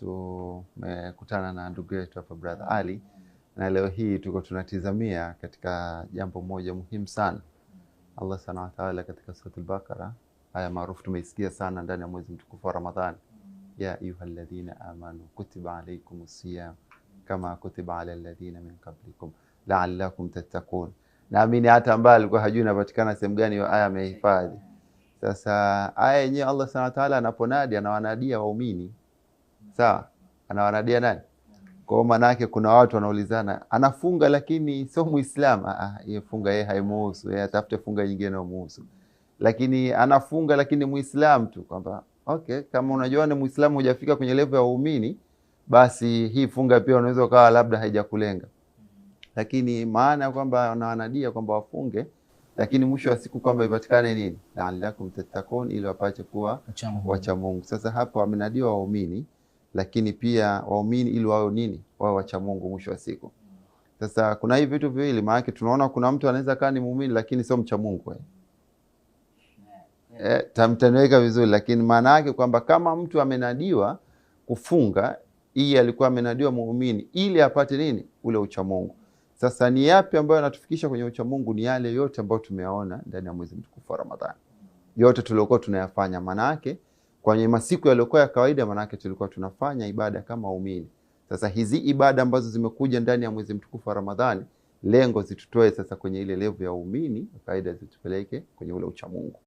tumekutana na ndugu yetu hapa brother Ali, na leo hii tuko tunatizamia katika jambo moja muhimu sana. Allah subhanahu wa ta'ala katika sura al-Baqara, aya maarufu tumeisikia sana ndani ya mwezi mtukufu wa Ramadhani, ya ayyuhalladhina amanu kutiba alaykumus siyam kama kutiba ala alladhina min qablikum la'allakum tattaqun. Naamini hata ambaye alikuwa hajui inapatikana sehemu gani hiyo aya amehifadhi. Sasa aya yenyewe Allah subhanahu wa ta'ala anaponadi anawanadia waumini. Sawa? Anawanadia nani? Kwa maana yake kuna watu wanaulizana, anafunga lakini sio Muislamu. Yeye funga yeye haimuhusu, yeye atafute funga nyingine inayomuhusu. Lakini anafunga lakini Muislamu tu, kwamba okay, kama unajua ni Muislamu hujafika kwenye level ya waumini, basi hii funga pia unaweza ukawa labda haijakulenga. Lakini maana kwamba wanawanadia kwamba wafunge, lakini mwisho wa siku kwamba ipatikane nini? La'allakum tattaqun, ili wapate kuwa wacha Mungu. Sasa hapa wamenadiwa waumini, lakini pia waumini ili wao nini? Wao wacha Mungu mwisho wa siku. Sasa kuna hivi vitu viwili, maana tunaona kuna mtu anaweza kaa ni muumini lakini sio mcha Mungu. Tamtaneweka vizuri, lakini maana yake kwamba kama mtu amenadiwa kufunga, hii alikuwa amenadiwa muumini ili apate nini? Ule ucha Mungu. Sasa ni yapi ambayo yanatufikisha kwenye ucha Mungu? Ni yale yote ambayo tumeyaona ndani ya mwezi mtukufu wa Ramadhani. Yote tuliokuwa tunayafanya, maana yake kwenye masiku yaliokuwa ya kawaida, maana yake tulikuwa tunafanya ibada kama waumini. Sasa hizi ibada ambazo zimekuja ndani ya mwezi mtukufu wa Ramadhani, lengo zitutoe sasa kwenye ile level ya waumini, kawaida zitupeleke kwenye ule ucha Mungu.